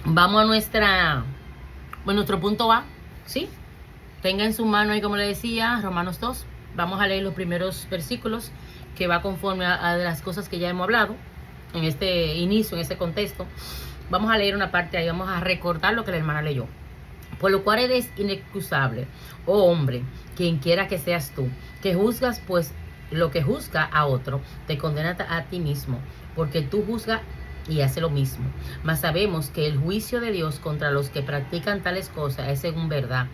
Vamos a nuestro punto A, ¿sí? Tenga en su mano ahí, como le decía, Romanos 2. Vamos a leer los primeros versículos que va conforme a las cosas que ya hemos hablado en este inicio, en este contexto. Vamos a leer una parte ahí, vamos a recordar lo que la hermana leyó. Por lo cual eres inexcusable, oh hombre, quien quiera que seas tú, que juzgas, pues lo que juzga a otro, te condena a ti mismo, porque tú juzgas y hace lo mismo. Mas sabemos que el juicio de Dios contra los que practican tales cosas es según verdad.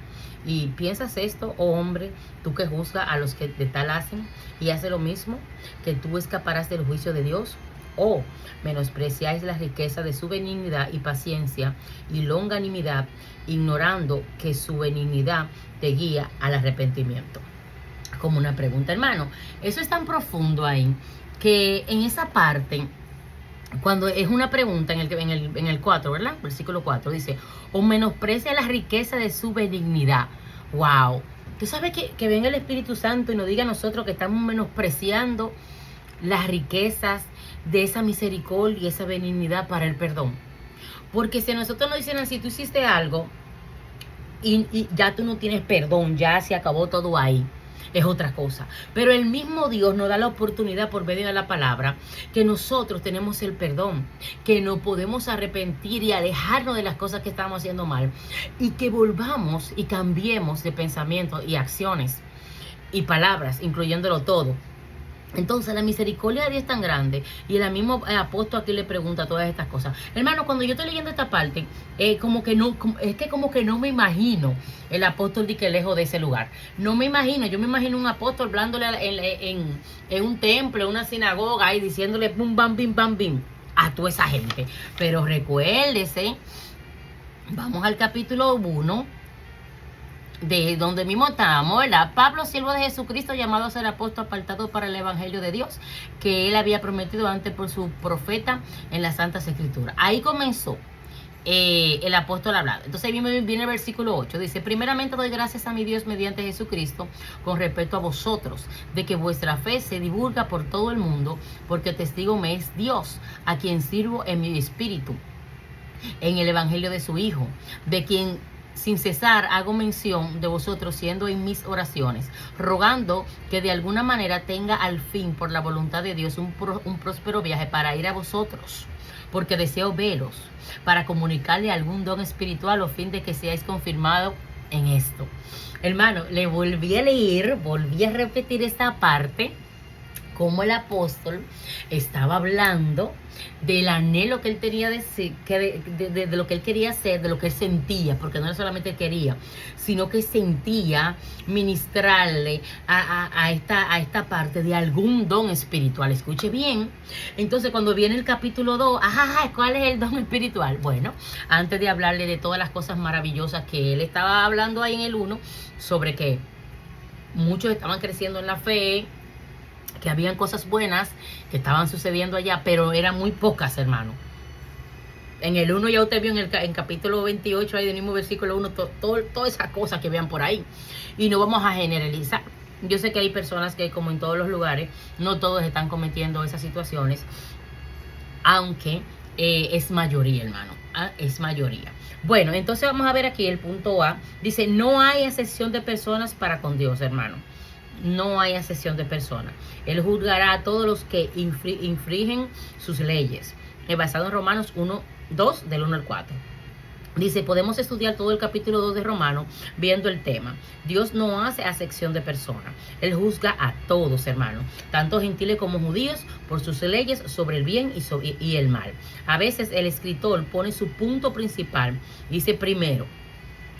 Y piensas esto, oh hombre, tú que juzgas a los que de tal hacen y hace lo mismo, que tú escaparás del juicio de Dios. O menospreciáis la riqueza de su benignidad y paciencia y longanimidad, ignorando que su benignidad te guía al arrepentimiento. Como una pregunta, hermano. Eso es tan profundo ahí que en esa parte, cuando es una pregunta en el 4, ¿verdad? Versículo 4 dice, o menosprecia la riqueza de su benignidad. Wow. Tú sabes que venga el Espíritu Santo y nos diga a nosotros que estamos menospreciando las riquezas de esa misericordia y esa benignidad para el perdón. Porque si a nosotros nos dicen así, tú hiciste algo y ya tú no tienes perdón, ya se acabó todo ahí, es otra cosa. Pero el mismo Dios nos da la oportunidad por medio de la palabra que nosotros tenemos el perdón, que nos podemos arrepentir y alejarnos de las cosas que estamos haciendo mal y que volvamos y cambiemos de pensamiento y acciones y palabras, incluyéndolo todo. Entonces la misericordia de Dios es tan grande y el mismo apóstol aquí le pregunta todas estas cosas. Hermano, cuando yo estoy leyendo esta parte, como que no me imagino el apóstol de que lejos de ese lugar. No me imagino, yo me imagino un apóstol hablándole en un templo, en una sinagoga y diciéndole bum, bam, bim, bam, bim a toda esa gente. Pero recuérdese, vamos al capítulo 1. De donde mismo estamos, ¿verdad? Pablo, siervo de Jesucristo, llamado a ser apóstol, apartado para el evangelio de Dios, que él había prometido antes por su profeta en las Santas Escrituras. Ahí comenzó el apóstol hablando. Entonces viene el versículo 8, dice, primeramente doy gracias a mi Dios mediante Jesucristo con respecto a vosotros, de que vuestra fe se divulga por todo el mundo, porque testigo me es Dios, a quien sirvo en mi espíritu, en el evangelio de su Hijo, de quien sin cesar hago mención de vosotros siendo en mis oraciones, rogando que de alguna manera tenga al fin por la voluntad de Dios un próspero viaje para ir a vosotros, porque deseo veros, para comunicarle algún don espiritual a fin de que seáis confirmados en esto. Hermano, le volví a leer, volví a repetir esta parte, como el apóstol estaba hablando del anhelo que él tenía de lo que él quería hacer, de lo que él sentía, porque no era solamente quería, sino que sentía ministrarle a esta parte de algún don espiritual. Escuche bien. Entonces, cuando viene el capítulo 2, ¿cuál es el don espiritual? Bueno, antes de hablarle de todas las cosas maravillosas que él estaba hablando ahí en el 1, sobre que muchos estaban creciendo en la fe, que habían cosas buenas que estaban sucediendo allá, pero eran muy pocas, hermano. En el 1 ya usted vio en capítulo 28, ahí del mismo versículo 1, todas esas cosas que vean por ahí. Y no vamos a generalizar. Yo sé que hay personas que, como en todos los lugares, no todos están cometiendo esas situaciones, aunque es mayoría, hermano. Es mayoría. Bueno, entonces vamos a ver aquí el punto A. Dice, no hay excepción de personas para con Dios, hermano. No hay excepción de personas. Él juzgará a todos los que infringen sus leyes. Basado en Romanos 2, del 1 al 4. Dice, podemos estudiar todo el capítulo 2 de Romanos viendo el tema. Dios no hace acepción de personas. Él juzga a todos, hermanos, tanto gentiles como judíos, por sus leyes sobre el bien y el mal. A veces el escritor pone su punto principal, dice primero,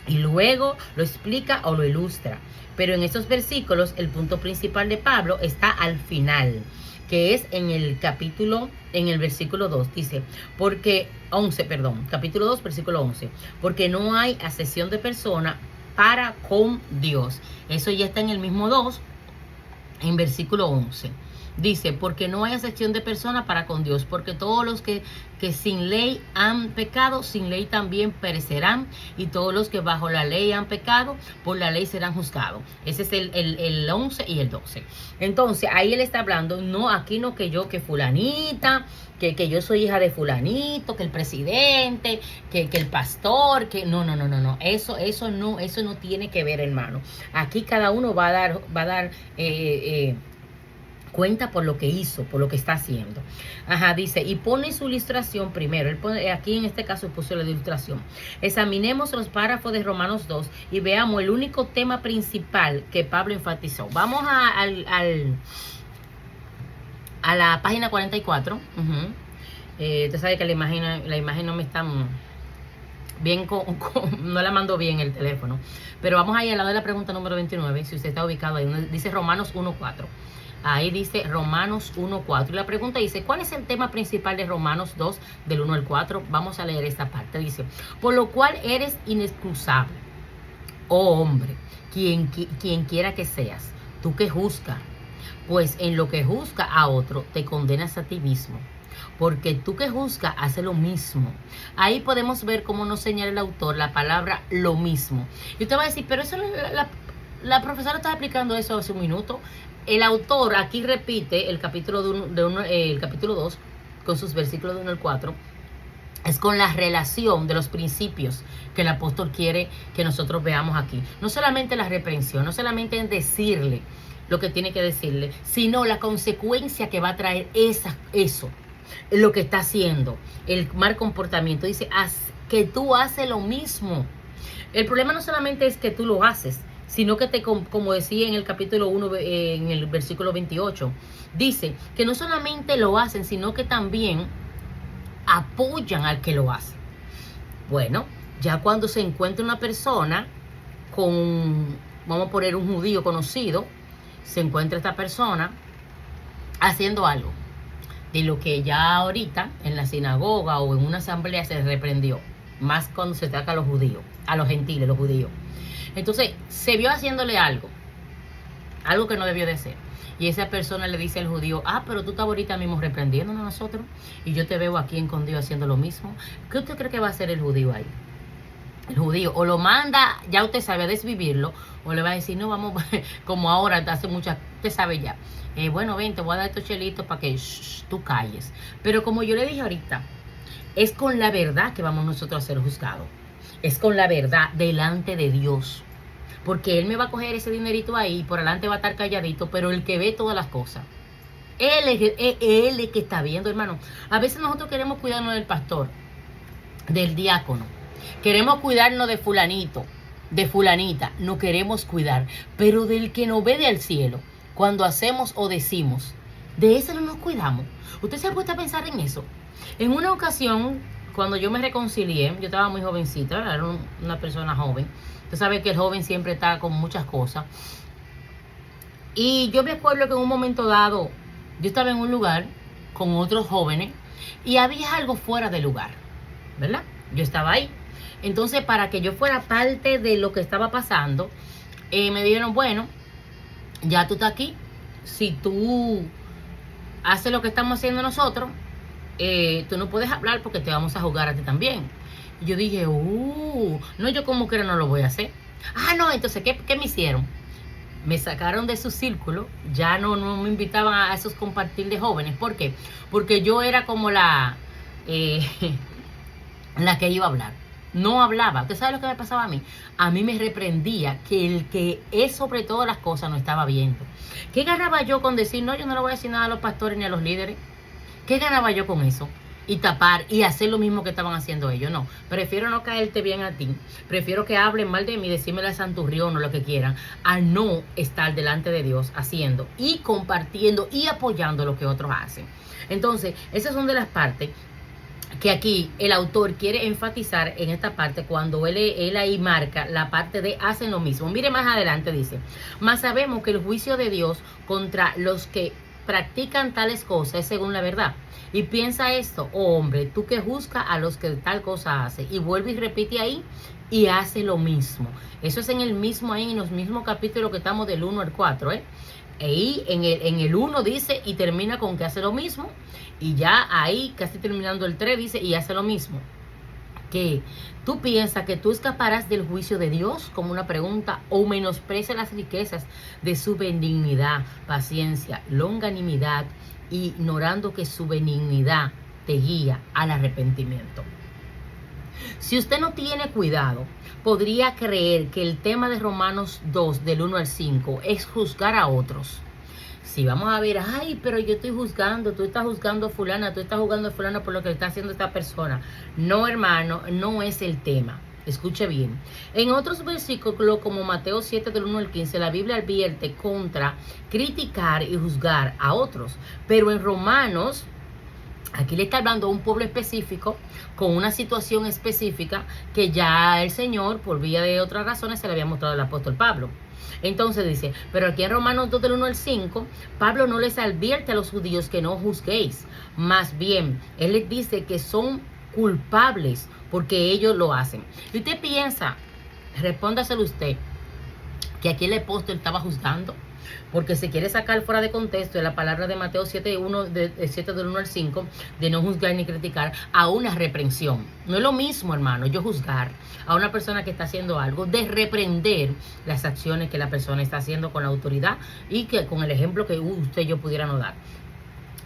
y luego lo explica o lo ilustra. Pero en estos versículos el punto principal de Pablo está al final, que es en el versículo 2, dice, capítulo 2, versículo 11, porque no hay acepción de persona para con Dios. Eso ya está en el mismo 2, en versículo 11. Dice, porque no hay acepción de persona para con Dios, porque todos los que sin ley han pecado, sin ley también perecerán, y todos los que bajo la ley han pecado, por la ley serán juzgados. Ese es el 11 y el 12. Entonces, ahí él está hablando, no, aquí no que yo, que fulanita, que yo soy hija de fulanito, que el presidente, que el pastor, que no. Eso no tiene que ver, hermano. Aquí cada uno va a dar cuenta por lo que hizo, por lo que está haciendo. Ajá, dice, y pone su ilustración primero. Él pone, aquí en este caso puso la ilustración. Examinemos los párrafos de Romanos 2 y veamos el único tema principal que Pablo enfatizó. Vamos a la página 44. Usted sabe que la imagen no me está bien, no la mando bien el teléfono. Pero vamos ahí al lado de la pregunta número 29, si usted está ubicado ahí, dice Romanos 1.4. Ahí dice Romanos 1.4. Y la pregunta dice, ¿cuál es el tema principal de Romanos 2, del 1 al 4? Vamos a leer esta parte. Dice, por lo cual eres inexcusable, oh hombre, quien quiera que seas, tú que juzgas, pues en lo que juzga a otro, te condenas a ti mismo. Porque tú que juzgas, haces lo mismo. Ahí podemos ver cómo nos señala el autor la palabra lo mismo. Y usted va a decir, pero eso la profesora está explicando eso hace un minuto. El autor aquí repite el capítulo el capítulo 2 con sus versículos de 1 al 4. Es con la relación de los principios que el apóstol quiere que nosotros veamos aquí. No solamente la reprensión, no solamente en decirle lo que tiene que decirle, sino la consecuencia que va a traer eso, lo que está haciendo, el mal comportamiento. Dice, que tú haces lo mismo. El problema no solamente es que tú lo haces, sino que como decía en el capítulo 1, en el versículo 28, dice que no solamente lo hacen, sino que también apoyan al que lo hace. Bueno, ya cuando se encuentra una persona vamos a poner un judío conocido, se encuentra esta persona haciendo algo de lo que ya ahorita en la sinagoga o en una asamblea se reprendió, más cuando se trata a los judíos, a los gentiles, los judíos. Entonces, se vio haciéndole algo que no debió de ser. Y esa persona le dice al judío, pero tú estás ahorita mismo reprendiéndonos a nosotros y yo te veo aquí escondido haciendo lo mismo. ¿Qué usted cree que va a hacer el judío ahí? El judío o lo manda, ya usted sabe, a desvivirlo, o le va a decir, no, vamos, como ahora hace muchas, usted sabe ya. Bueno, ven, te voy a dar estos chelitos para que tú calles. Pero como yo le dije ahorita, es con la verdad que vamos nosotros a ser juzgados. Es con la verdad delante de Dios. Porque Él me va a coger ese dinerito ahí y por adelante va a estar calladito, pero el que ve todas las cosas, Él es el que está viendo, hermano. A veces nosotros queremos cuidarnos del pastor, del diácono. Queremos cuidarnos de fulanito, de fulanita. No queremos cuidar. Pero del que nos ve del cielo, cuando hacemos o decimos, de ese no nos cuidamos. ¿Usted se ha puesto a pensar en eso? En una ocasión, cuando yo me reconcilié, yo estaba muy jovencita, era una persona joven. Usted sabe que el joven siempre está con muchas cosas. Y yo me acuerdo que en un momento dado, yo estaba en un lugar con otros jóvenes y había algo fuera de lugar, ¿verdad? Yo estaba ahí. Entonces, para que yo fuera parte de lo que estaba pasando, me dijeron, bueno, ya tú estás aquí. Si tú haces lo que estamos haciendo nosotros, tú no puedes hablar porque te vamos a juzgar a ti también. Y yo dije, no, yo como que no lo voy a hacer. No, entonces, ¿qué me hicieron? Me sacaron de su círculo, ya no me invitaban a esos compartir de jóvenes. ¿Por qué? Porque yo era como la que iba a hablar. No hablaba. ¿Usted sabe lo que me pasaba a mí? A mí me reprendía que el que es sobre todas las cosas no estaba viendo. ¿Qué ganaba yo con decir, no, yo no le voy a decir nada a los pastores ni a los líderes? ¿Qué ganaba yo con eso? Y tapar y hacer lo mismo que estaban haciendo ellos. No, prefiero no caerte bien a ti. Prefiero que hablen mal de mí, decirme la santurrión o lo que quieran, a no estar delante de Dios haciendo y compartiendo y apoyando lo que otros hacen. Entonces, esas son de las partes que aquí el autor quiere enfatizar en esta parte cuando él ahí marca la parte de hacen lo mismo. Mire más adelante, dice, mas sabemos que el juicio de Dios contra los que practican tales cosas es según la verdad. Y piensa esto, oh hombre, tú que juzgas a los que tal cosa hacen. Y vuelve y repite ahí y hace lo mismo. Eso es en el mismo ahí, en los mismos capítulos que estamos del 1 al 4, Ahí en el 1 dice y termina con que hace lo mismo. Y ya ahí, casi terminando el 3, dice y hace lo mismo. Que tú piensas que tú escaparás del juicio de Dios, como una pregunta, o menosprecia las riquezas de su benignidad, paciencia, longanimidad, ignorando que su benignidad te guía al arrepentimiento. Si usted no tiene cuidado, podría creer que el tema de Romanos 2, del 1 al 5, es juzgar a otros. Si vamos a ver, ay, pero yo estoy juzgando, tú estás juzgando a fulana, tú estás juzgando a fulana por lo que está haciendo esta persona. No, hermano, no es el tema. Escuche bien. En otros versículos, como Mateo 7, del 1 al 15, la Biblia advierte contra criticar y juzgar a otros. Pero en Romanos, aquí le está hablando a un pueblo específico, con una situación específica, que ya el Señor, por vía de otras razones, se le había mostrado al apóstol Pablo. Entonces dice, pero aquí en Romanos 2, del 1 al 5, Pablo no les advierte a los judíos que no juzguéis. Más bien, él les dice que son culpables porque ellos lo hacen. Y usted piensa, respóndaselo usted, que aquí el apóstol estaba juzgando, porque se quiere sacar fuera de contexto de la palabra de Mateo 7, 7 del 1 al 5, de no juzgar ni criticar, a una reprensión. No es lo mismo, hermano, yo juzgar a una persona que está haciendo algo, de reprender las acciones que la persona está haciendo con la autoridad y que con el ejemplo que usted y yo pudiéramos dar.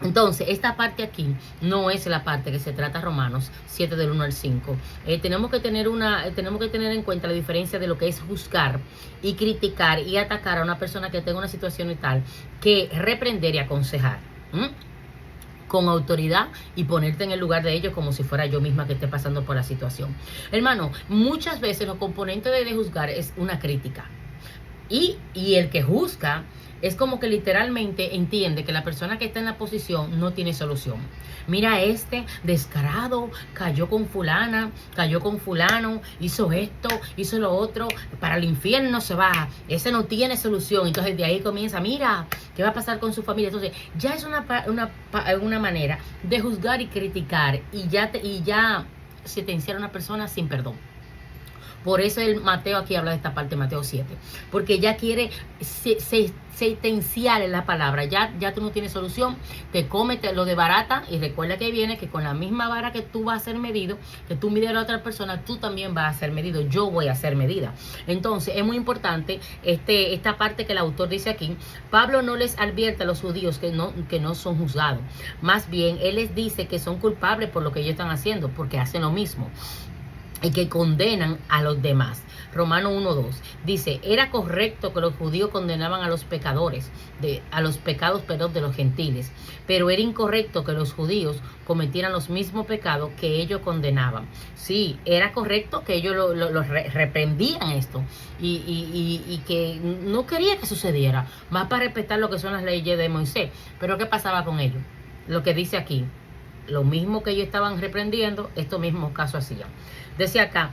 Entonces, esta parte aquí no es la parte que se trata Romanos 7 del 1 al 5. Tenemos que tener en cuenta la diferencia de lo que es juzgar y criticar y atacar a una persona que tenga una situación y tal, que reprender y aconsejar. Con autoridad y ponerte en el lugar de ellos como si fuera yo misma que esté pasando por la situación. Hermano, muchas veces los componentes de juzgar es una crítica. Y el que juzga es como que literalmente entiende que la persona que está en la posición no tiene solución. Mira, este descarado cayó con fulana, cayó con fulano, hizo esto, hizo lo otro, para el infierno se va, ese no tiene solución. Entonces de ahí comienza, mira, ¿qué va a pasar con su familia? Entonces ya es una manera de juzgar y criticar y ya sentenciar a una persona sin perdón. Por eso el Mateo aquí habla de esta parte, Mateo 7. Porque ya quiere sentenciar en la palabra. Ya tú no tienes solución. Te come, lo de barata. Y recuerda que viene que con la misma vara que tú vas a ser medido, que tú mides a la otra persona, tú también vas a ser medido. Yo voy a ser medida. Entonces es muy importante esta parte que el autor dice aquí. Pablo no les advierte a los judíos que no son juzgados. Más bien, él les dice que son culpables por lo que ellos están haciendo, porque hacen lo mismo. Y que condenan a los demás. Romanos 1:2 dice, era correcto que los judíos condenaban a los pecadores, a los pecados de los gentiles, pero era incorrecto que los judíos cometieran los mismos pecados que ellos condenaban. Sí, era correcto que ellos lo reprendían esto y que no quería que sucediera, más para respetar lo que son las leyes de Moisés. Pero ¿qué pasaba con ellos? Lo que dice aquí, lo mismo que ellos estaban reprendiendo, estos mismos casos hacían. Decía acá,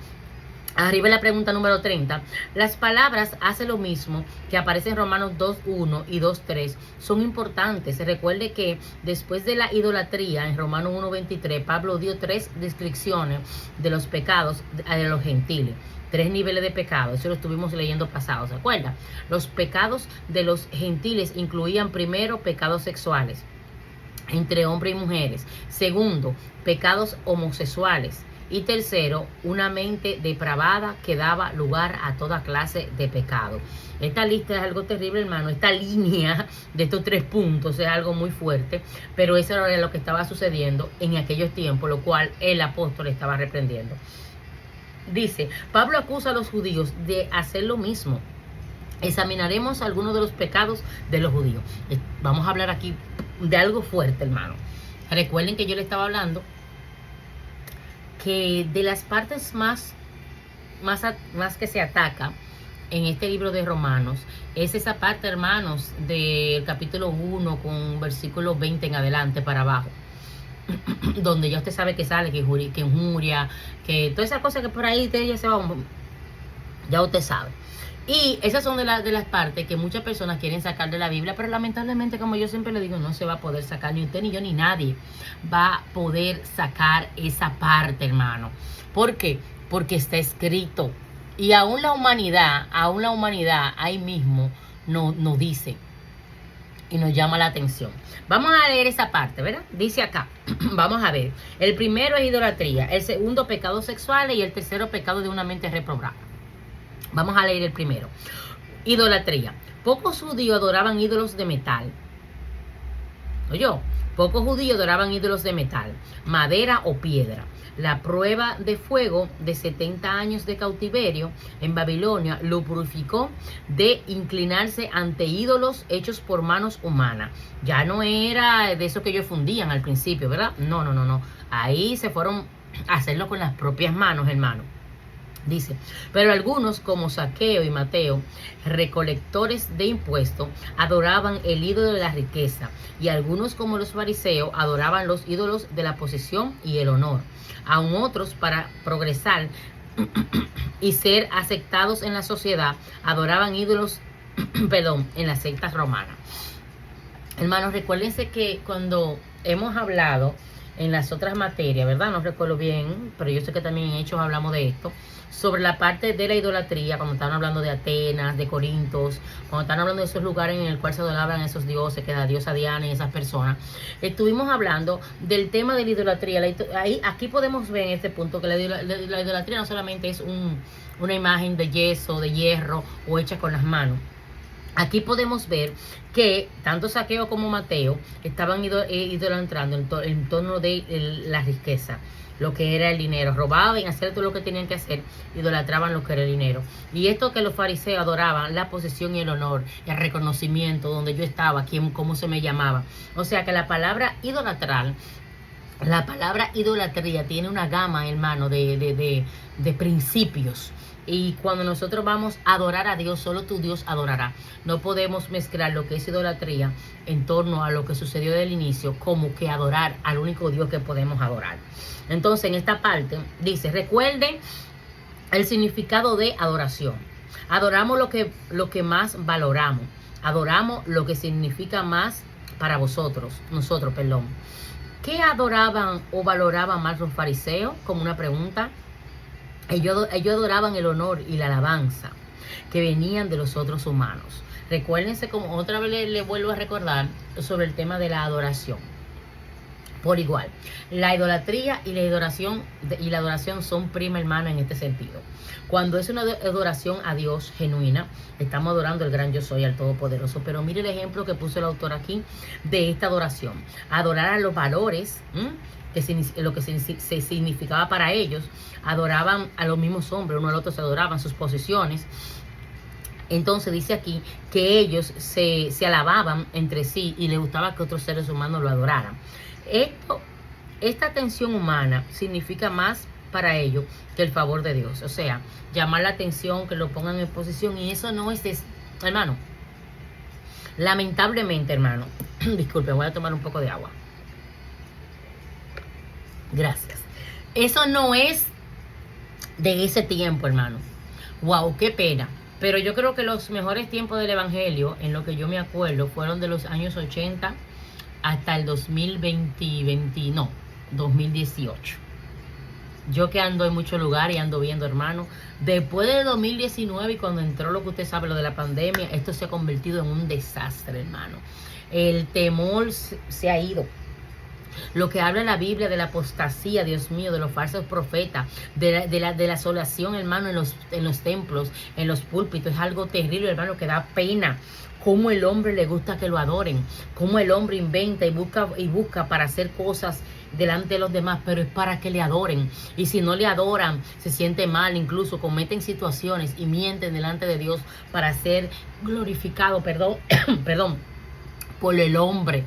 arriba la pregunta número 30, las palabras hace lo mismo que aparece en Romanos 2:1 y 2:3 son importantes. Recuerde que después de la idolatría, en Romanos 1:23, Pablo dio 3 descripciones de los pecados de los gentiles. 3 niveles de pecado, eso lo estuvimos leyendo pasado, ¿se acuerdan? Los pecados de los gentiles incluían primero pecados sexuales entre hombres y mujeres. Segundo, pecados homosexuales. Y tercero, una mente depravada que daba lugar a toda clase de pecado. Esta lista es algo terrible, hermano. Esta línea de estos 3 puntos es algo muy fuerte. Pero eso era lo que estaba sucediendo en aquellos tiempos, lo cual el apóstol estaba reprendiendo. Dice, Pablo acusa a los judíos de hacer lo mismo. Examinaremos algunos de los pecados de los judíos. Vamos a hablar aquí de algo fuerte, hermano. Recuerden que yo le estaba hablando que de las partes más que se ataca en este libro de Romanos es esa parte, hermanos, del capítulo 1 con versículo 20 en adelante para abajo, donde ya usted sabe que sale que injuria, que todas esas cosas que por ahí ya se van, ya usted sabe. Y esas son de las partes que muchas personas quieren sacar de la Biblia, pero lamentablemente, como yo siempre le digo, no se va a poder sacar, ni usted, ni yo, ni nadie va a poder sacar esa parte, hermano. ¿Por qué? Porque está escrito. Y aún la humanidad ahí mismo no dice. y nos llama la atención. Vamos a leer esa parte, ¿verdad? Dice acá, vamos a ver. El primero es idolatría, el segundo pecado sexual y el tercero pecado de una mente reprobada. Vamos a leer el primero. Idolatría. Pocos judíos adoraban ídolos de metal. ¿Oyó? Pocos judíos adoraban ídolos de metal, madera o piedra. La prueba de fuego de 70 años de cautiverio en Babilonia lo purificó de inclinarse ante ídolos hechos por manos humanas. Ya no era de eso que ellos fundían al principio, ¿verdad? No. Ahí se fueron a hacerlo con las propias manos, hermano. Dice, pero algunos como Zaqueo y Mateo, recolectores de impuestos, adoraban el ídolo de la riqueza, y algunos como los fariseos adoraban los ídolos de la posesión y el honor. Aún otros, para progresar y ser aceptados en la sociedad, adoraban ídolos en las sectas romanas. Hermanos, recuérdense que cuando hemos hablado en las otras materias, ¿verdad? No recuerdo bien, pero yo sé que también en Hechos hablamos de esto, sobre la parte de la idolatría, cuando estaban hablando de Atenas, de Corintios, cuando estaban hablando de esos lugares en el cual se adoraban esos dioses, que la diosa Diana y esas personas. Estuvimos hablando del tema de la idolatría. Aquí podemos ver en este punto que la idolatría no solamente es una imagen de yeso, de hierro o hecha con las manos. Aquí podemos ver que tanto Zaqueo como Mateo estaban idolatrando en torno de la riqueza, lo que era el dinero. Robaban, hacían todo lo que tenían que hacer, idolatraban lo que era el dinero. Y esto que los fariseos adoraban, la posesión y el honor, el reconocimiento, donde yo estaba, cómo se me llamaba. O sea que la palabra idolatrar, la palabra idolatría tiene una gama, hermano, de principios. Y cuando nosotros vamos a adorar a Dios, solo tu Dios adorará. No podemos mezclar lo que es idolatría en torno a lo que sucedió del inicio, como que adorar al único Dios que podemos adorar. Entonces, en esta parte dice, recuerden el significado de adoración. Adoramos lo que más valoramos. Adoramos lo que significa más para nosotros. ¿Qué adoraban o valoraban más los fariseos? Como una pregunta. Ellos adoraban el honor y la alabanza que venían de los otros humanos. Recuérdense, como otra vez le vuelvo a recordar, sobre el tema de la adoración. Por igual, la idolatría y la adoración son prima hermana en este sentido. Cuando es una adoración a Dios genuina, estamos adorando al gran yo soy, al Todopoderoso. Pero mire el ejemplo que puso el autor aquí de esta adoración. Adorar a los valores, lo que se significaba para ellos. Adoraban a los mismos hombres, uno al otro se adoraban, sus posesiones. Entonces dice aquí que ellos se alababan entre sí y les gustaba que otros seres humanos lo adoraran. Esta atención humana significa más para ellos que el favor de Dios. O sea, llamar la atención, que lo pongan en posición, y eso no es hermano. Lamentablemente, hermano, disculpe, voy a tomar un poco de agua. Gracias. Eso no es de ese tiempo, hermano. Wow, qué pena. Pero yo creo que los mejores tiempos del evangelio, en lo que yo me acuerdo, fueron de los años 80 hasta el 2018. Yo que ando en muchos lugares y ando viendo, hermano, después de 2019 y cuando entró lo que usted sabe, lo de la pandemia, esto se ha convertido en un desastre, hermano. El temor se ha ido. Lo que habla la Biblia de la apostasía, Dios mío, de los falsos profetas, de la asolación, hermano, en los templos, en los púlpitos, es algo terrible, hermano, que da pena. Cómo el hombre le gusta que lo adoren, cómo el hombre inventa y busca para hacer cosas delante de los demás, pero es para que le adoren. Y si no le adoran, se siente mal, incluso cometen situaciones y mienten delante de Dios para ser glorificado, perdón, por el hombre.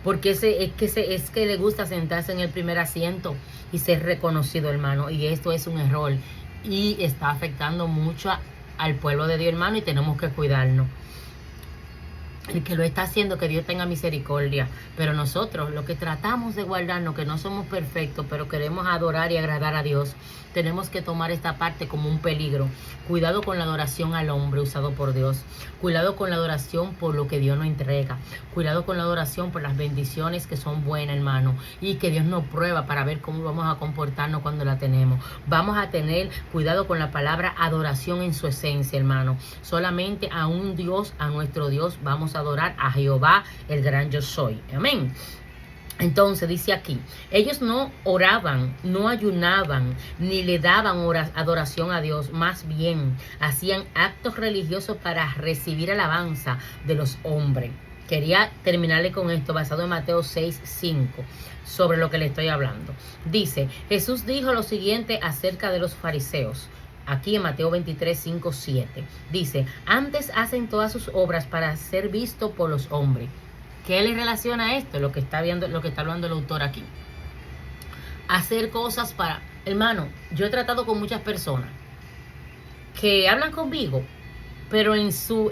Porque es que le gusta sentarse en el primer asiento y ser reconocido, hermano. Y esto es un error y está afectando mucho al pueblo de Dios, hermano, y tenemos que cuidarnos. El que lo está haciendo, que Dios tenga misericordia. Pero nosotros, los que tratamos de guardarnos, que no somos perfectos, pero queremos adorar y agradar a Dios, tenemos que tomar esta parte como un peligro. Cuidado con la adoración al hombre usado por Dios. Cuidado con la adoración por lo que Dios nos entrega. Cuidado con la adoración por las bendiciones que son buenas, hermano. Y que Dios nos prueba para ver cómo vamos a comportarnos cuando la tenemos. Vamos a tener cuidado con la palabra adoración en su esencia, hermano. Solamente a un Dios, a nuestro Dios, vamos vamos a adorar a Jehová, el gran yo soy. Amén. Entonces dice aquí, ellos no oraban, no ayunaban, ni le daban adoración a Dios, más bien hacían actos religiosos para recibir alabanza de los hombres. Quería terminarle con esto basado en Mateo 6:5, sobre lo que le estoy hablando. Dice, Jesús dijo lo siguiente acerca de los fariseos. Aquí en Mateo 23:5-7. Dice, antes hacen todas sus obras para ser visto por los hombres. ¿Qué le relaciona a esto? Lo que está hablando el autor aquí. Hacer cosas para... Hermano, yo he tratado con muchas personas que hablan conmigo, pero en su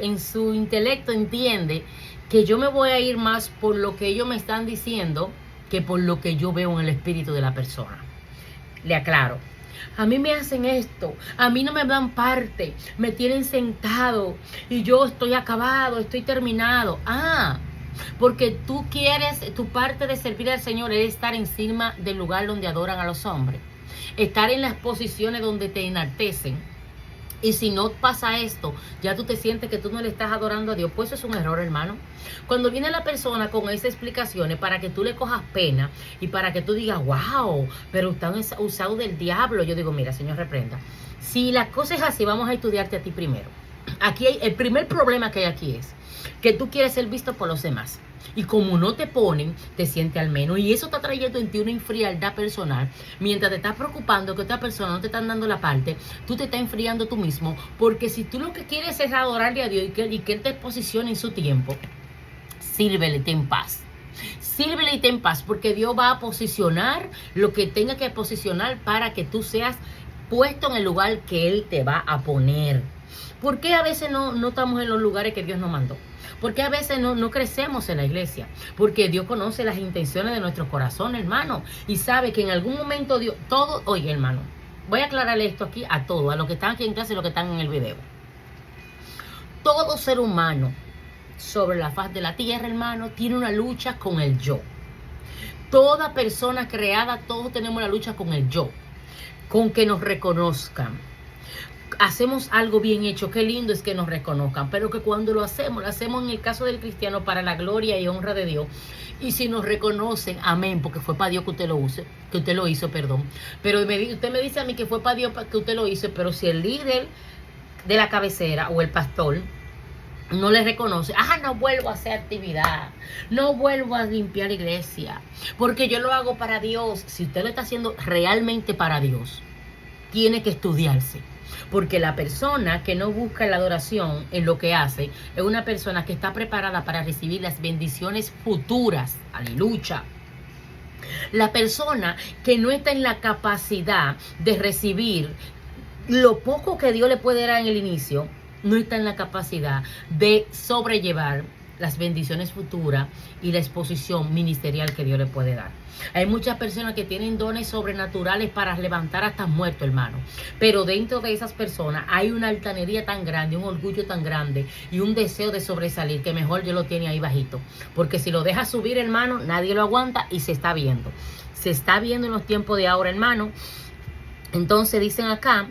intelecto entiende que yo me voy a ir más por lo que ellos me están diciendo que por lo que yo veo en el espíritu de la persona. Le aclaro. A mí me hacen esto, a mí no me dan parte, me tienen sentado y yo estoy acabado, estoy terminado. Porque tú quieres, tu parte de servir al Señor es estar encima del lugar donde adoran a los hombres, estar en las posiciones donde te enaltecen. Y si no pasa esto, ya tú te sientes que tú no le estás adorando a Dios, pues eso es un error, hermano. Cuando viene la persona con esas explicaciones para que tú le cojas pena y para que tú digas, wow, pero están usados del diablo, yo digo, mira, Señor, reprenda. Si la cosa es así, vamos a estudiarte a ti primero. Aquí el primer problema que hay aquí es que tú quieres ser visto por los demás. Y como no te ponen, te sientes al menos. Y eso está trayendo en ti una frialdad personal. Mientras te estás preocupando que otra persona no te están dando la parte, tú te estás enfriando tú mismo. Porque si tú lo que quieres es adorarle a Dios y que Él te posicione en su tiempo, sírvele, ten paz. Sírvele y ten paz, porque Dios va a posicionar lo que tenga que posicionar para que tú seas puesto en el lugar que Él te va a poner. ¿Por qué a veces no estamos en los lugares que Dios nos mandó? ¿Por qué a veces no crecemos en la iglesia? Porque Dios conoce las intenciones de nuestro corazón, hermano. Y sabe que en algún momento Dios... Oye, hermano, voy a aclararle esto aquí a todos, a los que están aquí en clase y a los que están en el video. Todo ser humano sobre la faz de la tierra, hermano, tiene una lucha con el yo. Toda persona creada, todos tenemos la lucha con el yo. Con que nos reconozcan. Hacemos algo bien hecho, qué lindo es que nos reconozcan, pero que cuando lo hacemos en el caso del cristiano para la gloria y honra de Dios. Y si nos reconocen, amén, porque fue para Dios que usted lo hizo, perdón. Pero usted me dice a mí que fue para Dios que usted lo hizo, pero si el líder de la cabecera o el pastor no le reconoce, no vuelvo a hacer actividad, no vuelvo a limpiar iglesia, porque yo lo hago para Dios. Si usted lo está haciendo realmente para Dios, tiene que estudiarse. Porque la persona que no busca la adoración en lo que hace es una persona que está preparada para recibir las bendiciones futuras. Aleluya. La persona que no está en la capacidad de recibir lo poco que Dios le puede dar en el inicio, no está en la capacidad de sobrellevar las bendiciones futuras y la exposición ministerial que Dios le puede dar. Hay muchas personas que tienen dones sobrenaturales para levantar hasta muertos, hermano. Pero dentro de esas personas hay una altanería tan grande, un orgullo tan grande y un deseo de sobresalir que mejor Dios lo tiene ahí bajito. Porque si lo deja subir, hermano, nadie lo aguanta y se está viendo. Se está viendo en los tiempos de ahora, hermano. Entonces dicen acá,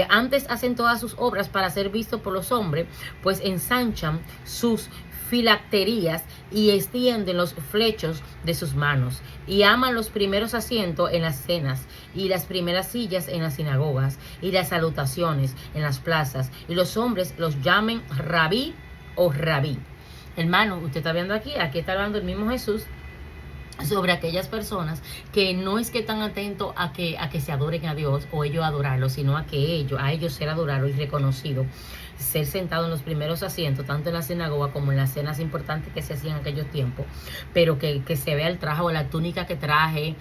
antes hacen todas sus obras para ser vistos por los hombres, pues ensanchan sus filacterías y extienden los flechos de sus manos y aman los primeros asientos en las cenas y las primeras sillas en las sinagogas y las salutaciones en las plazas y los hombres los llamen rabí o rabí. Hermano, usted está viendo aquí está hablando el mismo Jesús sobre aquellas personas que no es que están atentos a que se adoren a Dios o ellos adorarlo, sino a ellos ser adorados y reconocidos, ser sentado en los primeros asientos, tanto en la sinagoga como en las cenas importantes que se hacían en aquellos tiempos, pero que se vea el traje o la túnica que traje.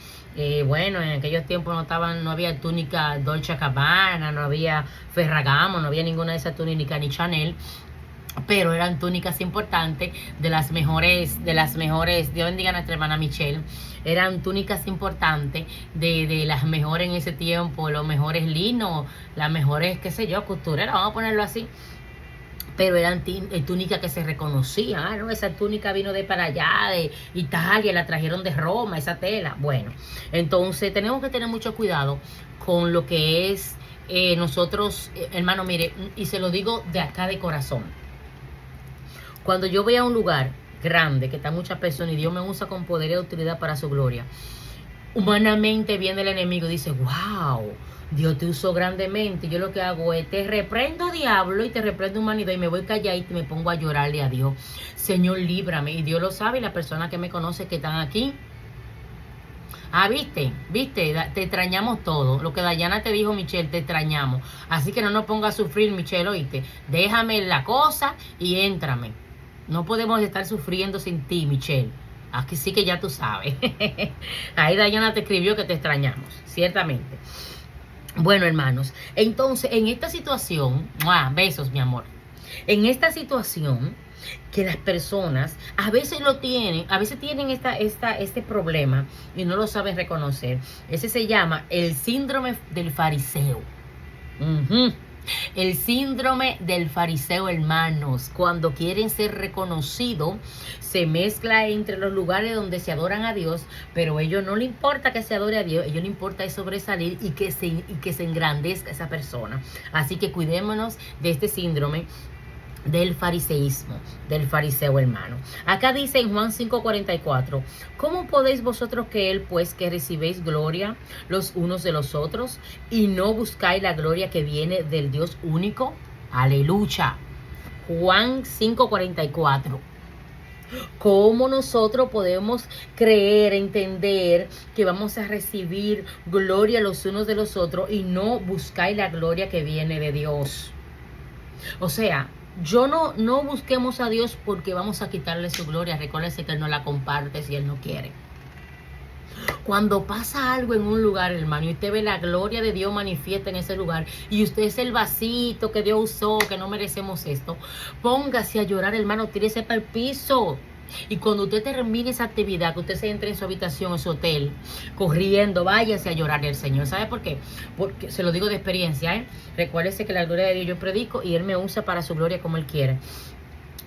Bueno, en aquellos tiempos no había túnica Dolce & Gabbana, no había Ferragamo, no había ninguna de esas túnicas ni Chanel, pero eran túnicas importantes de las mejores, Dios bendiga a nuestra hermana Michelle, eran túnicas importantes de las mejores en ese tiempo, los mejores linos, las mejores, qué sé yo, costureras, vamos a ponerlo así. Pero eran túnicas que se reconocían. No, esa túnica vino de para allá, de Italia, la trajeron de Roma, esa tela. Bueno, entonces tenemos que tener mucho cuidado con lo que es nosotros, hermano, mire, y se lo digo de acá de corazón. Cuando yo voy a un lugar grande, que está muchas personas y Dios me usa con poder y autoridad para su gloria, humanamente viene el enemigo y dice, wow, Dios te usó grandemente. Yo lo que hago es, te reprendo diablo y te reprendo humanidad y me voy calladita y me pongo a llorarle a Dios. Señor, líbrame. Y Dios lo sabe y las personas que me conocen que están aquí. Viste, te extrañamos todo. Lo que Dayana te dijo, Michelle, te extrañamos. Así que no nos pongas a sufrir, Michelle, oíste. Déjame la cosa y éntrame. No podemos estar sufriendo sin ti, Michelle. Aquí sí que ya tú sabes. Ahí Dayana te escribió que te extrañamos, ciertamente. Bueno, hermanos, entonces en esta situación, besos, mi amor. En esta situación que las personas a veces tienen este problema y no lo saben reconocer. Ese se llama el síndrome del fariseo. El síndrome del fariseo, hermanos. Cuando quieren ser reconocidos, se mezcla entre los lugares donde se adoran a Dios, pero a ellos no les importa que se adore a Dios, a ellos les importa es sobresalir y que se engrandezca esa persona. Así que cuidémonos de este síndrome del fariseísmo, del fariseo, hermano. Acá dice en Juan 5:44, ¿cómo podéis vosotros creer pues que recibéis gloria los unos de los otros y no buscáis la gloria que viene del Dios único? Aleluya. Juan 5:44. ¿Cómo nosotros podemos creer, entender que vamos a recibir gloria los unos de los otros y no buscáis la gloria que viene de Dios? O sea, no busquemos a Dios porque vamos a quitarle su gloria. Recuérdese que Él no la comparte si Él no quiere. Cuando pasa algo en un lugar, hermano, y usted ve la gloria de Dios manifiesta en ese lugar, y usted es el vasito que Dios usó, que no merecemos esto, póngase a llorar, hermano, tírese para el piso. Y cuando usted termine esa actividad, que usted se entre en su habitación, en su hotel, corriendo, váyase a llorar al Señor. ¿Sabe por qué? Porque se lo digo de experiencia, Recuérdese que la gloria de Dios yo predico y Él me usa para su gloria como Él quiere.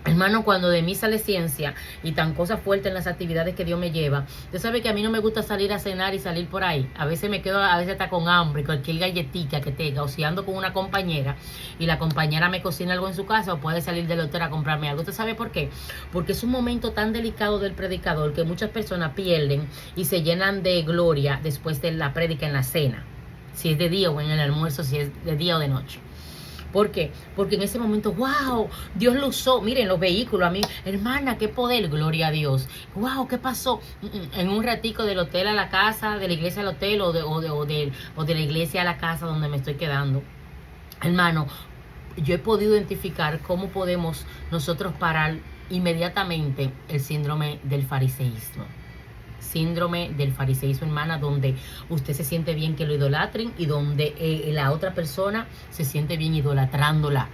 Hermano, cuando de mí sale ciencia y tan cosas fuertes en las actividades que Dios me lleva, usted sabe que a mí no me gusta salir a cenar y salir por ahí. A veces me quedo, a veces está con hambre, cualquier galletita que tenga, o si ando con una compañera y la compañera me cocina algo en su casa, o puede salir del hotel a comprarme algo. ¿Usted sabe por qué? Porque es un momento tan delicado del predicador que muchas personas pierden y se llenan de gloria después de la prédica en la cena. Si es de día o en el almuerzo, si es de día o de noche. ¿Por qué? Porque en ese momento, wow, Dios lo usó. Miren, los vehículos, a mí, hermana, qué poder, gloria a Dios. Wow, ¿qué pasó? En un ratico del hotel a la casa, de la iglesia al hotel o de la iglesia a la casa donde me estoy quedando. Hermano, yo he podido identificar cómo podemos nosotros parar inmediatamente el síndrome del fariseísmo. Síndrome del fariseísmo, hermana, donde usted se siente bien que lo idolatren y donde la otra persona se siente bien idolatrándola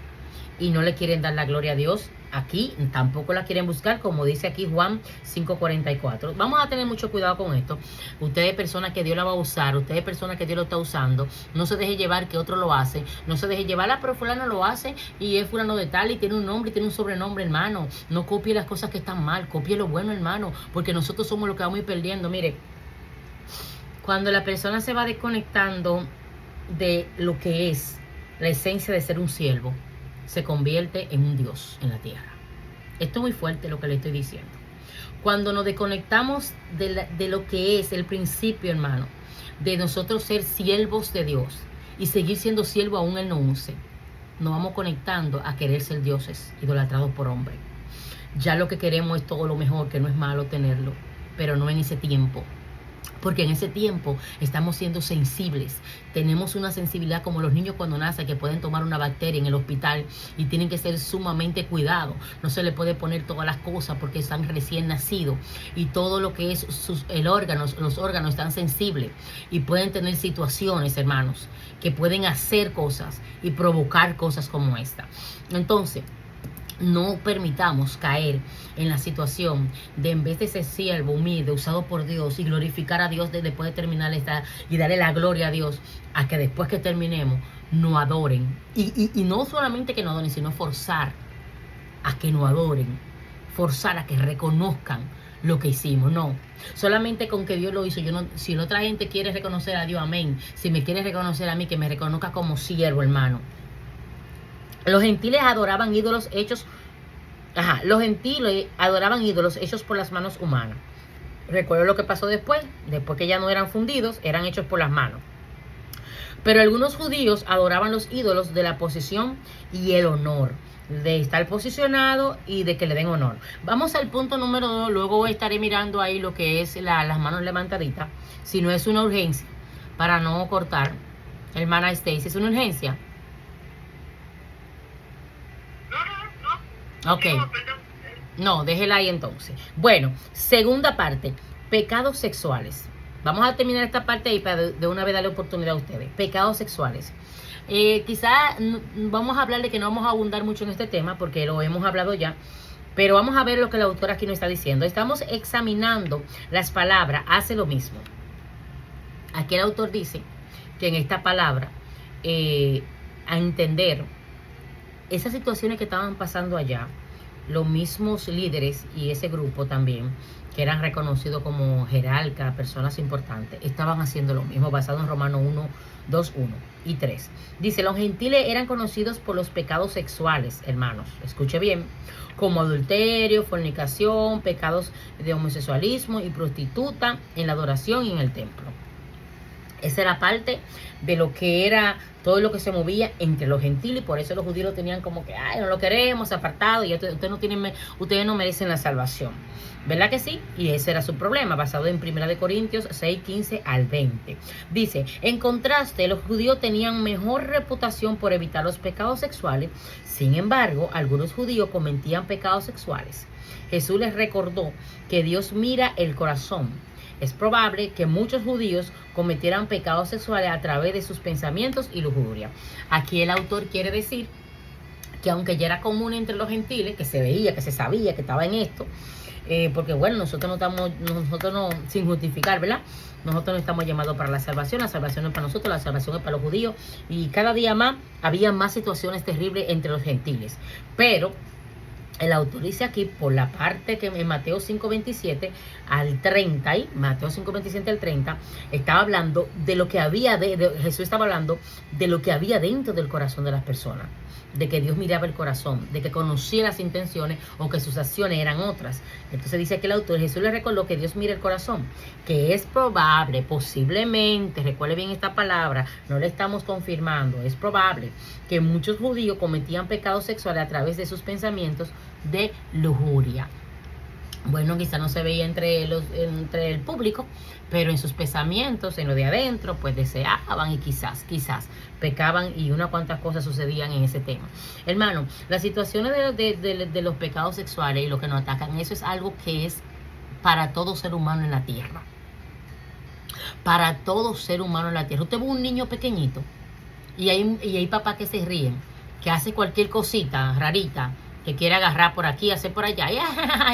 y no le quieren dar la gloria a Dios. Aquí tampoco la quieren buscar, como dice aquí Juan 5:44. Vamos a tener mucho cuidado con esto. Usted es persona que Dios la va a usar, usted es persona que Dios lo está usando. No se deje llevar que otro lo hace, no se deje llevar, pero fulano lo hace y es fulano de tal y tiene un nombre y tiene un sobrenombre, hermano. No copie las cosas que están mal, copie lo bueno, hermano, porque nosotros somos los que vamos a ir perdiendo. Mire, cuando la persona se va desconectando de lo que es la esencia de ser un siervo, se convierte en un Dios en la tierra. Esto es muy fuerte lo que le estoy diciendo. Cuando nos desconectamos de lo que es el principio, hermano, de nosotros ser siervos de Dios y seguir siendo siervo aún Él no use, nos vamos conectando a querer ser dioses idolatrados por hombre. Ya lo que queremos es todo lo mejor, que no es malo tenerlo, pero no en ese tiempo. Porque en ese tiempo estamos siendo sensibles. Tenemos una sensibilidad como los niños cuando nacen, que pueden tomar una bacteria en el hospital y tienen que ser sumamente cuidados. No se le puede poner todas las cosas porque están recién nacidos. Y todo lo que es los órganos están sensibles. Y pueden tener situaciones, hermanos, que pueden hacer cosas y provocar cosas como esta. Entonces, no permitamos caer en la situación de, en vez de ser siervo humilde, usado por Dios y glorificar a Dios después de terminar y darle la gloria a Dios, a que después que terminemos no adoren. Y no solamente que no adoren, sino forzar a que no adoren, forzar a que reconozcan lo que hicimos. No, solamente con que Dios lo hizo. Si la otra gente quiere reconocer a Dios, amén. Si me quiere reconocer a mí, que me reconozca como siervo, hermano. Los gentiles adoraban ídolos hechos Los gentiles adoraban ídolos hechos por las manos humanas. Recuerdo lo que pasó después que ya no eran fundidos, eran hechos por las manos. Pero algunos judíos adoraban los ídolos de la posición y el honor, de estar posicionado y de que le den honor. Vamos al punto número 2, luego estaré mirando ahí lo que es las manos levantaditas, si no es una urgencia, para no cortar. Hermana Stacy, ¿es una urgencia? No. Ok. No, déjela ahí entonces. Bueno, segunda parte, pecados sexuales. Vamos a terminar esta parte ahí para de una vez darle oportunidad a ustedes. Pecados sexuales. Quizá vamos a hablar de que no vamos a abundar mucho en este tema porque lo hemos hablado ya. Pero vamos a ver lo que la autora aquí nos está diciendo. Estamos examinando las palabras, hace lo mismo. Aquí el autor dice que en esta palabra, a entender esas situaciones que estaban pasando allá, los mismos líderes y ese grupo también, que eran reconocidos como jerarcas, personas importantes, estaban haciendo lo mismo, basado en Romanos 1, 2, 1 y 3. Dice, los gentiles eran conocidos por los pecados sexuales, hermanos, escuche bien, como adulterio, fornicación, pecados de homosexualismo y prostituta en la adoración y en el templo. Esa era parte de lo que era todo lo que se movía entre los gentiles, y por eso los judíos lo tenían como que, ay, no lo queremos, apartado, y ustedes no merecen la salvación. ¿Verdad que sí? Y ese era su problema, basado en 1 Corintios 6, 15 al 20. Dice, en contraste, los judíos tenían mejor reputación por evitar los pecados sexuales. Sin embargo, algunos judíos cometían pecados sexuales. Jesús les recordó que Dios mira el corazón. Es probable que muchos judíos cometieran pecados sexuales a través de sus pensamientos y lujuria. Aquí el autor quiere decir que aunque ya era común entre los gentiles, que se veía, que se sabía que estaba en esto, porque bueno, nosotros no, sin justificar, ¿verdad? Nosotros no estamos llamados para la salvación no es para nosotros, la salvación es para los judíos, y cada día más había más situaciones terribles entre los gentiles. Pero el autor dice aquí, por la parte que en Mateo 5:27 al 30, y Mateo 5:27 al 30, estaba hablando de lo que había, Jesús estaba hablando de lo que había dentro del corazón de las personas, de que Dios miraba el corazón, de que conocía las intenciones o que sus acciones eran otras. Entonces dice que el autor, Jesús le recordó que Dios mira el corazón, que es probable, posiblemente, recuerde bien esta palabra, no le estamos confirmando, es probable que muchos judíos cometían pecados sexuales a través de sus pensamientos de lujuria. Bueno, quizá no se veía entre el público, pero en sus pensamientos, en lo de adentro, pues deseaban y quizás pecaban, y unas cuantas cosas sucedían en ese tema. Hermano, las situaciones de los pecados sexuales y lo que nos atacan, eso es algo que es para todo ser humano en la tierra. Para todo ser humano en la tierra. Usted ve un niño pequeñito y hay papás que se ríen, que hace cualquier cosita rarita, que quiere agarrar por aquí, hacer por allá,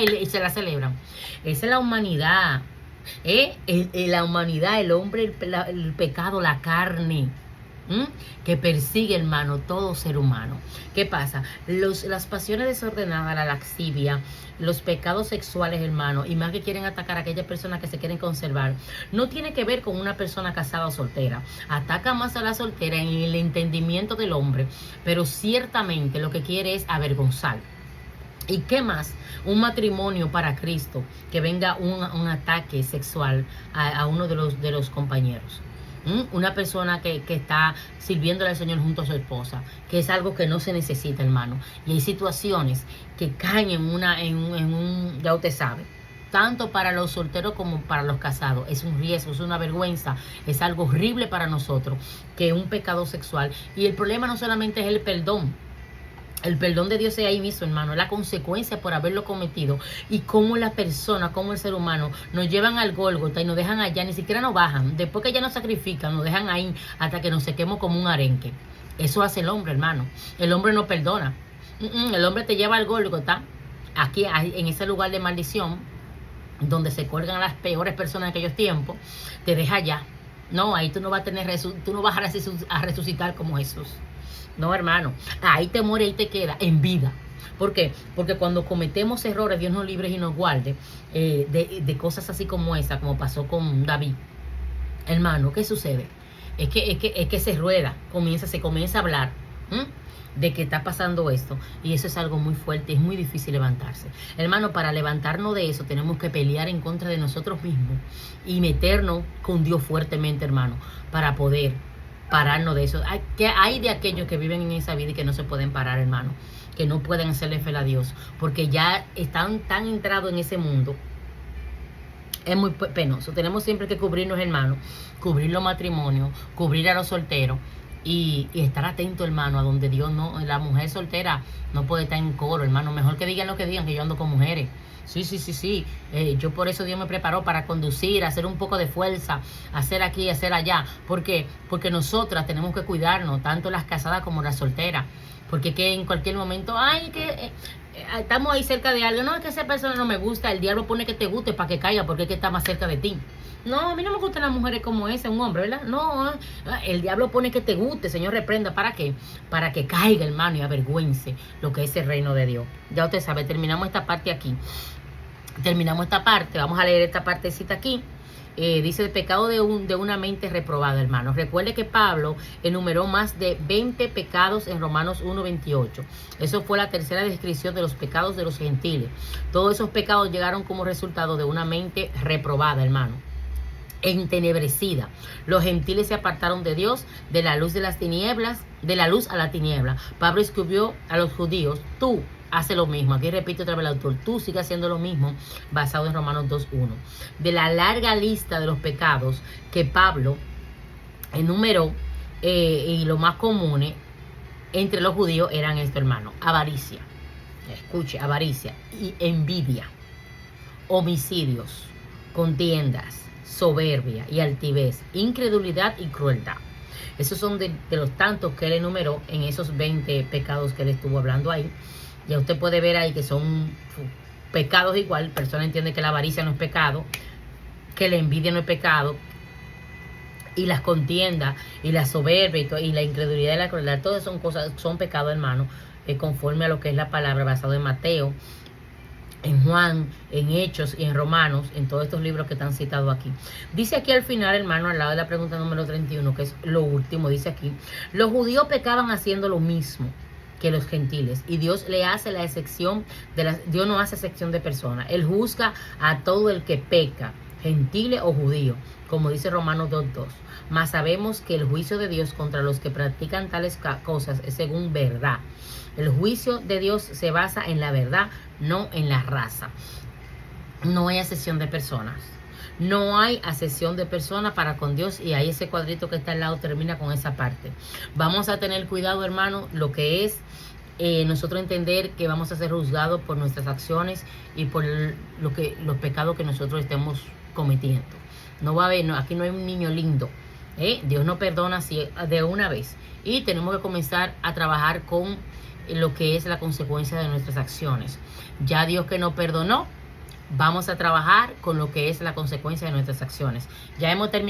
y se la celebran. Esa es la humanidad. La humanidad, el hombre, el pecado, la carne, que persigue, hermano, todo ser humano. ¿Qué pasa? Las pasiones desordenadas, la laxivia, los pecados sexuales, hermano, y más que quieren atacar a aquellas personas que se quieren conservar, no tiene que ver con una persona casada o soltera. Ataca más a la soltera en el entendimiento del hombre, pero ciertamente lo que quiere es avergonzar. ¿Y qué más? Un matrimonio para Cristo, que venga un ataque sexual a uno de los compañeros. Una persona que está sirviéndole al Señor junto a su esposa, que es algo que no se necesita, hermano. Y hay situaciones que caen en un ya usted sabe, tanto para los solteros como para los casados. Es un riesgo, es una vergüenza, es algo horrible para nosotros, que un pecado sexual. Y el problema no solamente es el perdón. El perdón de Dios es ahí mismo, hermano, es la consecuencia por haberlo cometido. Y cómo la persona, cómo el ser humano nos llevan al Gólgota y nos dejan allá, ni siquiera nos bajan. Después que ya nos sacrifican, nos dejan ahí hasta que nos sequemos como un arenque. Eso hace el hombre, hermano. El hombre no perdona. El hombre te lleva al Gólgota, aquí en ese lugar de maldición, donde se cuelgan a las peores personas de aquellos tiempos, te deja allá. No, ahí tú no vas a tener, tú no vas a resucitar como Jesús. No, hermano, ahí te muere, ahí te queda en vida. ¿Por qué? Porque cuando cometemos errores, Dios nos libre y nos guarde de cosas así como esa, como pasó con David. Hermano, ¿qué sucede? Es que se rueda, se comienza a hablar. de que está pasando esto, y eso es algo muy fuerte, es muy difícil levantarse. Hermano, para levantarnos de eso tenemos que pelear en contra de nosotros mismos y meternos con Dios fuertemente, hermano, para poder pararnos de eso. Hay de aquellos que viven en esa vida y que no se pueden parar, hermano, que no pueden hacerle fe a Dios, porque ya están tan entrados en ese mundo. Es muy penoso. Tenemos siempre que cubrirnos, hermano, cubrir los matrimonios, cubrir a los solteros y estar atento, hermano, a donde Dios no, la mujer soltera no puede estar en coro, hermano. Mejor que digan lo que digan, que yo ando con mujeres. Sí. Yo por eso Dios me preparó para conducir, hacer un poco de fuerza, hacer aquí, hacer allá. ¿Por qué? Porque nosotras tenemos que cuidarnos, tanto las casadas como las solteras. Porque que en cualquier momento, estamos ahí cerca de algo. No, es que esa persona no me gusta. El diablo pone que te guste para que caiga, porque es que está más cerca de ti. No, a mí no me gustan las mujeres como esa, un hombre, ¿verdad? No, el diablo pone que te guste, Señor, reprenda. ¿Para qué? Para que caiga, hermano, y avergüence lo que es el reino de Dios. Ya usted sabe, terminamos esta parte aquí. Vamos a leer esta partecita aquí. Dice el pecado de una mente reprobada, hermanos. Recuerde que Pablo enumeró más de 20 pecados en Romanos 1:28. Eso fue la tercera descripción de los pecados de los gentiles. Todos esos pecados llegaron como resultado de una mente reprobada, hermano, entenebrecida. Los gentiles se apartaron de Dios, de la luz de las tinieblas, de la luz a la tiniebla. Pablo escribió a los judíos: tú hace lo mismo. Aquí repito otra vez el autor: tú sigue haciendo lo mismo, basado en Romanos 2:1. De la larga lista de los pecados que Pablo enumeró, y los más comunes entre los judíos eran esto, hermano: avaricia, escuche, avaricia y envidia, homicidios, contiendas, soberbia y altivez, incredulidad y crueldad. Esos son de los tantos que él enumeró en esos 20 pecados que él estuvo hablando ahí. Ya usted puede ver ahí que son pecados igual. Persona entiende que la avaricia no es pecado, que la envidia no es pecado, y las contiendas y la soberbia y la incredulidad y la crueldad, todas son cosas, son pecados, hermano, conforme a lo que es la palabra, basado en Mateo, en Juan, en Hechos y en Romanos, en todos estos libros que están citados aquí. Dice aquí al final, hermano, al lado de la pregunta número 31, que es lo último, dice aquí: los judíos pecaban haciendo lo mismo que los gentiles, y Dios le hace la excepción Dios no hace excepción de personas. Él juzga a todo el que peca, gentile o judío, como dice Romanos 2:2. Mas sabemos que el juicio de Dios contra los que practican tales cosas es según verdad. El juicio de Dios se basa en la verdad, no en la raza. No hay acepción de personas. No hay acepción de personas para con Dios, y ahí ese cuadrito que está al lado termina con esa parte. Vamos a tener cuidado, hermano, lo que es nosotros entender que vamos a ser juzgados por nuestras acciones y por los pecados que nosotros estemos cometiendo. No va a haber, aquí no hay un niño lindo. Dios no perdona así de una vez, y tenemos que comenzar a trabajar con lo que es la consecuencia de nuestras acciones. Ya Dios que nos perdonó, vamos a trabajar con lo que es la consecuencia de nuestras acciones. Ya hemos terminado.